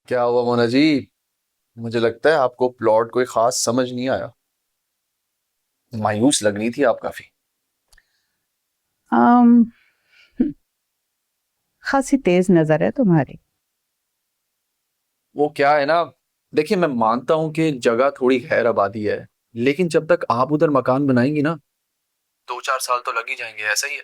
क्या हुआ मोना जी? मुझे लगता है आपको प्लॉट कोई खास समझ नहीं आया। मायूस लग रही थी आप काफी। आम, खासी तेज नजर है तुम्हारी। वो क्या है ना, देखिए मैं मानता हूं कि जगह थोड़ी खैर आबादी है, लेकिन जब तक आप उधर मकान बनाएंगी ना, 2-4 साल तो लग ही जाएंगे, ऐसा ही है।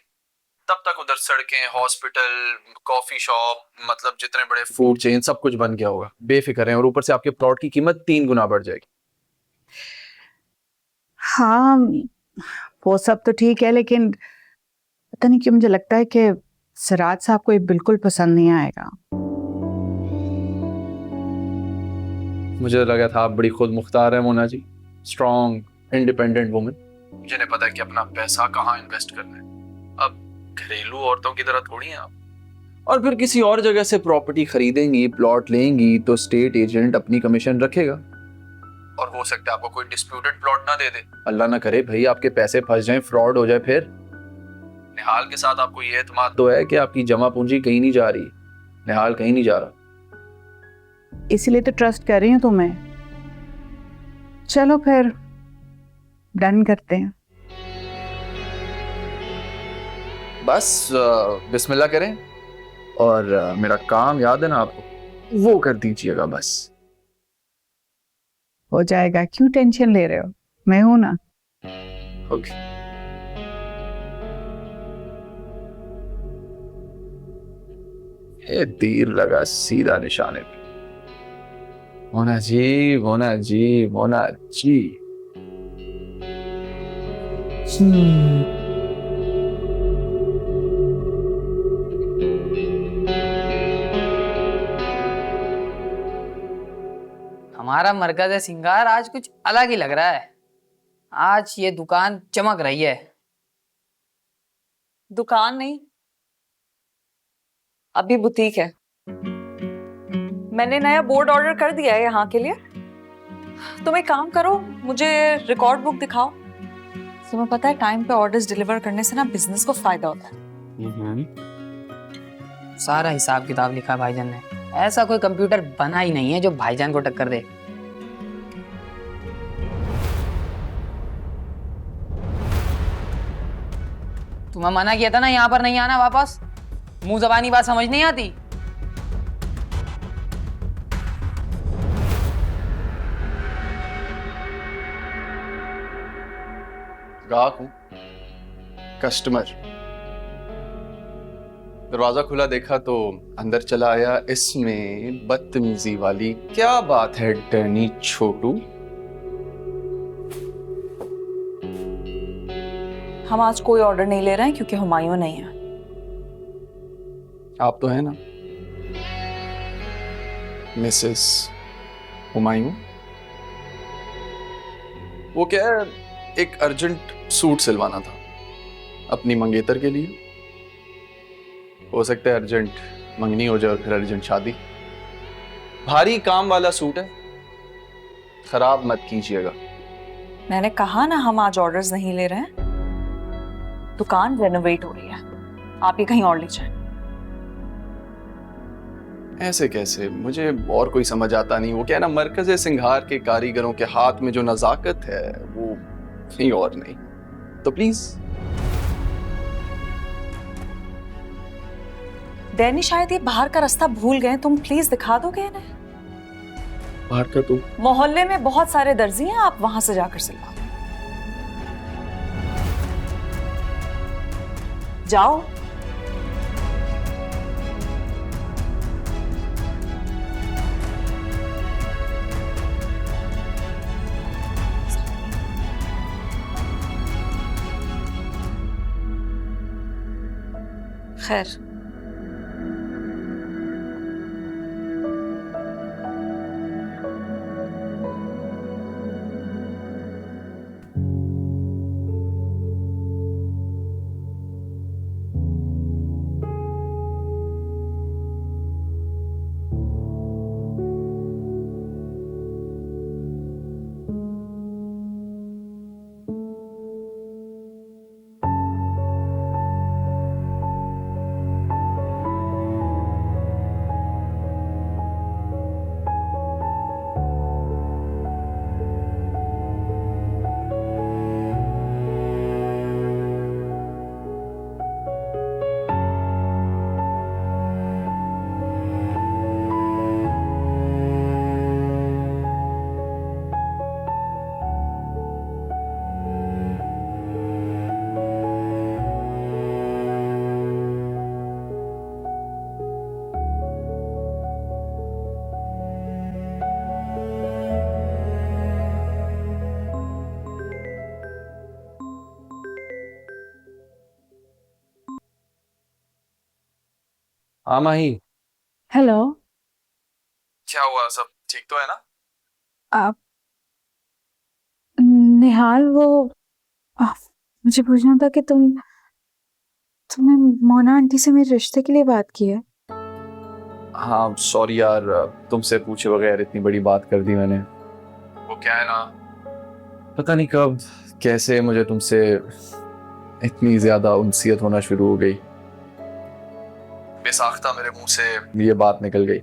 तब तक उधर सड़कें, हॉस्पिटल, कॉफी शॉप, मतलब जितने बड़े फूड चेन सब कुछ बन गया होगा। बेफिक्र हैं, और ऊपर से आपके प्लॉट की कीमत 3 गुना बढ़ जाएगी। हाँ, वो सब तो ठीक है, लेकिन पता नहीं क्यों मुझे लगता है कि सिराज साहब को ये बिल्कुल पसंद नहीं आएगा। मुझे लगा था आप बड़ी खुद मुख्तार है Mona ji, strong independent women, जिन्हें पता है कि अपना पैसा कहाँ इन्वेस्ट करना है। अब घरेलू औरतों की तरह थोड़ी हैं आप। और फिर किसी और जगह से प्रॉपर्टी खरीदेंगी, प्लॉट लेंगी, तो स्टेट एजेंट अपनी कमीशन रखेगा। और हो सकता है आपको कोई डिस्प्यूटेड प्लॉट ना दे दे। अल्लाह ना करे भाई आपके पैसे फंस जाएं, फ्रॉड हो जाए। फिर निहाल के साथ आपको ये एतमाद तो है कि आपकी जमा पूंजी कहीं नहीं जा रही, निहाल कहीं नहीं जा रहा। इसीलिए तो ट्रस्ट कर रही हूँ तुम्हें। चलो फिर डन करते हैं। बस बिस्मिल्लाह करें, और मेरा काम याद है ना आपको, वो कर दीजिएगा बस। हो जाएगा, क्यों टेंशन ले रहे हो? मैं हूं ना। ओके। ये तीर लगा सीधा निशाने पे। मोना जी, मोना जी, मोना जी। हमारा मरकज है सिंगार आज कुछ अलग ही लग रहा है। आज ये दुकान चमक रही है। दुकान नहीं, अभी बुटीक है। मैंने नया बोर्ड ऑर्डर कर दिया है यहाँ के लिए। तुम एक काम करो, मुझे रिकॉर्ड बुक दिखाओ। तुम्हें पता है टाइम पे ऑर्डर्स डिलीवर करने से ना बिजनेस को फायदा होता है। सारा हिसाब किताब लिखा भाईजान ने। ऐसा कोई कंप्यूटर बना ही नहीं है जो भाईजान को टक्कर दे। तुम्हें मना किया था ना यहाँ पर नहीं आना वापस। मुंह जबानी बात समझ नहीं आती। ग्राहक हूं, कस्टमर। दरवाजा खुला देखा तो अंदर चला आया, इसमें बदतमीजी वाली क्या बात है डैनी छोटू? हम आज कोई ऑर्डर नहीं ले रहे हैं क्योंकि हुमायूं नहीं है। आप तो है ना मिसेस हुमायूं? वो क्या है, एक अर्जेंट सूट सिलवाना था अपनी मंगेतर के लिए। हो सकता है अर्जेंट मंगनी हो जाए और फिर अर्जेंट शादी। भारी काम वाला सूट है, खराब मत कीजिएगा। मैंने कहा ना हम आज ऑर्डर्स नहीं ले रहे हैं। दुकान रेनोवेट हो रही है, आप ये कहीं और ले जाएं। ऐसे कैसे, मुझे और कोई समझ आता नहीं। वो क्या है ना, मरकज़े सिंगार के कारीगरों के हाथ में जो नजाकत है वो कहीं और नहीं। तो प्लीज। डैनी शायद ये बाहर का रास्ता भूल गए, तुम प्लीज दिखा दोगे इन्हें। बाहर का तो मोहल्ले में बहुत सारे दर्जी हैं, आप वहां से जाकर सिलवा दो। जाओ। खैर, हाँ माही, हेलो। क्या हुआ? सब ठीक तो है ना? आप निहाल, वो आ, मुझे पूछना था कि तुमने मोना आंटी से मेरे रिश्ते के लिए बात की है? हाँ सॉरी यार, तुमसे पूछे बगैर इतनी बड़ी बात कर दी मैंने। वो क्या है ना, पता नहीं कब कैसे मुझे तुमसे इतनी ज्यादा उनसियत होना शुरू हो गई। बेसाख्ता मेरे मुंह से ये बात निकल गई।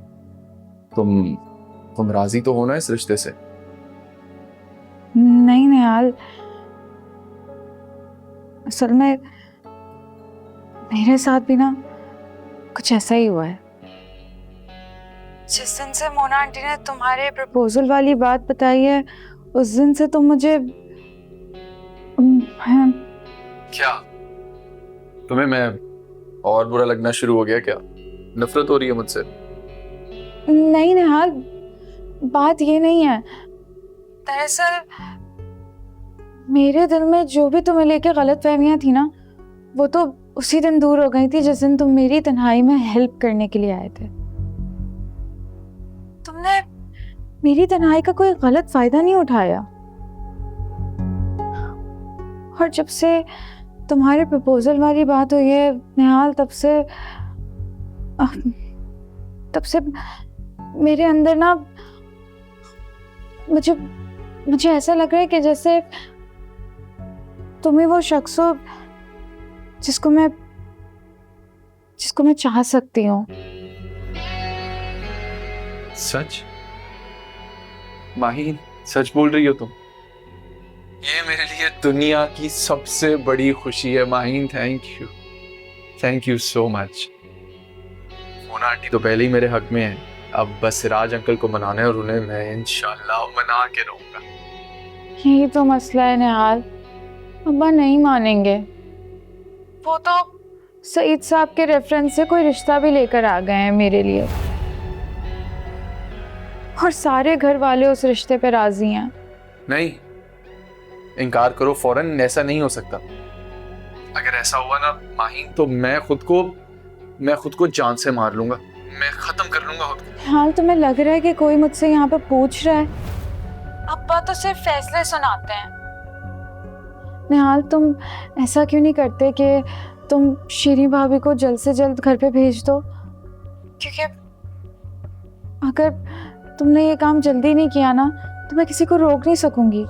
तुम राजी तो हो ना इस रिश्ते से? नहीं निहाल, असल में मेरे साथ भी ना कुछ ऐसा ही हुआ है। जिस दिन से मोना आंटी ने तुम्हारे प्रपोजल वाली बात बताई है, उस दिन से तुम मुझे क्या तुम्हें मैं और बुरा लगना शुरू हो गया क्या? नफरत हो रही है मुझसे? नहीं निहाल, बात ये नहीं है। दरअसल मेरे दिल में जो भी तुम्हें लेके गलतफहमियां थी ना, वो तो उसी दिन दूर हो गई थी जिस दिन तुम मेरी तन्हाई में हेल्प करने के लिए आए थे। तुमने मेरी तन्हाई का कोई गलत फायदा नहीं उठाया। और जब से तुम्हारे प्रपोजल वाली बात हुई है निहाल, तब से मेरे अंदर ना मुझे ऐसा लग रहा है कि जैसे तुम ही वो शख्स हो जिसको मैं चाह सकती हूँ। सच? माही, सच बोल रही हो तुम? ये मेरे लिए दुनिया की सबसे बड़ी खुशी है Maheen. Thank you so much. Mona aunty तो पहले ही मेरे हक में है, अब बस सिराज अंकल को मनाना है और उन्हें मैं इंशाल्लाह मना के रहूंगा। यही तो मसला है निहाल, अब्बा नहीं मानेंगे। वो तो सईद साहब के रेफरेंस से कोई रिश्ता भी लेकर आ गए हैं मेरे लिए, और सारे घर वाले उस रिश्ते पे राजी हैं। नहीं, इनकार करो फौरन, ऐसा नहीं हो सकता। अगर ऐसा हुआ ना माहीन, तो मैं खुद को जान से मार लूंगा, मैं खत्म कर लूंगा खुद को। हाल तुम्हें लग रहा है कि कोई मुझसे यहाँ पे पूछ रहा है? अब्बा तो सिर्फ फैसले सुनाते हैं। निहाल, तुम ऐसा क्यों नहीं करते कि तुम शीरी भाभी को जल्द से जल्द घर पे भेज दो? क्योंकि अगर तुमने ये काम जल्दी नहीं किया ना, तो मैं किसी को रोक नहीं सकूंगी।